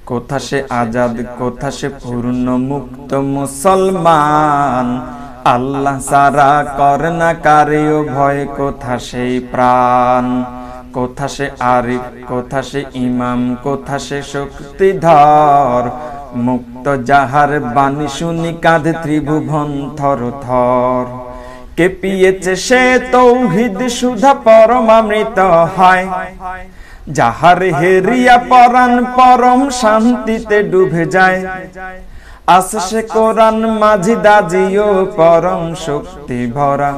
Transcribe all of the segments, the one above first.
কোথা সে আজাদ, কোথা সে পূর্ণ মুক্ত মুসলমান। আল্লাহ সারা কর না কারেও ভয়, কোথা সেই প্রাণ। কোথা সে আরিফ, কোথা সে ইমাম, কোথা সে শক্তিধর। মুক্ত যাহার বাণী শুনি কাঁধে ত্রিভুবন থর থর। কেঁপিয়েছে সে তৌহিদ সুধা পরমামৃত হয়। যাহার হেরিয়া পরাণ পরম শান্তিতে ডুবে যায়। আছে সে কোরআন মাঝি দাজিও পরম শক্তি ভরা।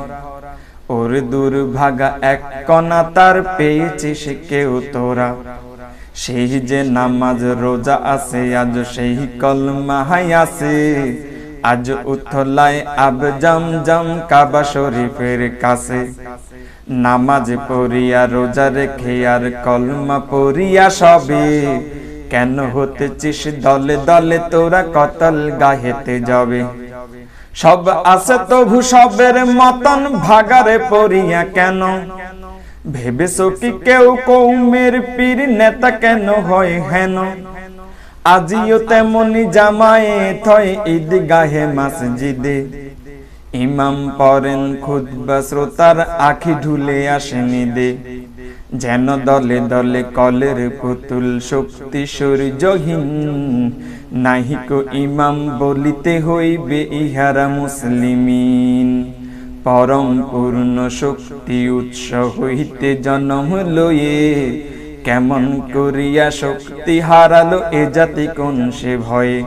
ওর দুর্ভাগা এক কণা তার পেয়েছি সে কেউ তোরা। সেই যে নামাজ রোজা আছে, আজ সেই কলমাহাই আছে। আজ উথলায় আব জমজম কাবা শরীফের কাছে। নামাজ পড়িয়া রোজা রেখে আর কলমা পড়িয়া সবে। কেন হতেছিস দলে দলে তোরা কতল গাহেতে যাবে। সব আছে তবু সবের মতন ভাগারে পড়িয়া কেন। ভেবেছো কি কেউ কৌমের পীর নেতা কেন হয় হেন। আজিও তেমনি জামায়েত হয় ঈদগাহে মসজিদে। ইমাম পড়েন খুতবা শ্রোতার আখি ঢুলে আসেনি দে। যেন দলে দলে কলের পুতুল শক্তি সূর্যহীন। নাহিকো ইমাম বলিতে হইবে ইহারা মুসলিমিন। পরম পূর্ণ শক্তি উৎস হইতে জন্ম লয়ে। কেমন করিয়া শক্তি হারালো এ জাতি কোন সে ভয়ে।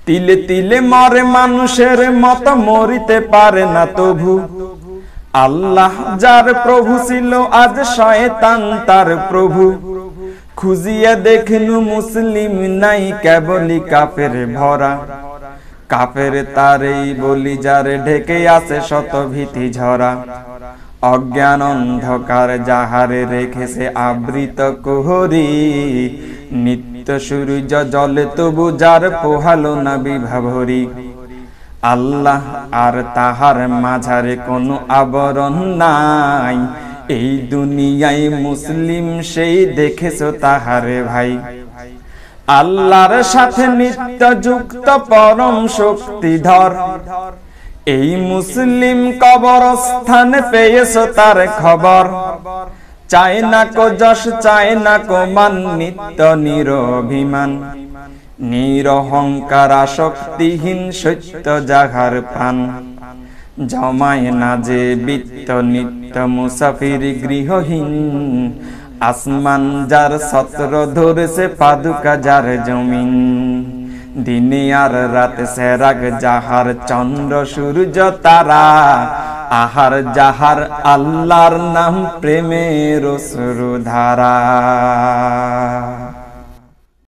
তিলে তিলে মরে মানুষের মত মরিতে পারে না তবু। আল্লাহ যার প্রভু ছিল আজ শয়তান তার প্রভু। খুঁজিয়া দেখনু মুসলিম নাই কেবলই কাফের ভরা। কাফের তারেই বলি যার ঢেকে আছে শত ভীতি ঝরা। অজ্ঞান অন্ধকার যাহারে রেখেছে আবৃত কুহরি। নিত্য সূর্য জলে তবু যার পোহালো না বিভাভরি। আল্লাহ আর তাহার মাঝারে কোনো আবরণ নাই। এই দুনিয়ায় মুসলিম সেই দেখেছো তাহারে ভাই। আল্লাহর সাথে নিত্য যুক্ত পরম শক্তিধর। এই মুসলিম কবরস্থানে পেয়েছো তার খবর। চায় না কো যশ, চায় না কো মান, নিত্য নিরভিমান। নিরহংকার আসক্তিহীন সত্য যাহার প্রাণ। জমায় না যে বিত্ত নিত্য মুসাফির গৃহহীন। আসমান যার ছত্র ধরেছে পাদুকা যার জমিন। দিনে আর রাতে সেরাগ যাহার চন্দ্র সূর্য তারা। আহার যাহার আল্লাহর নাম প্রেমের অশ্রুধারা।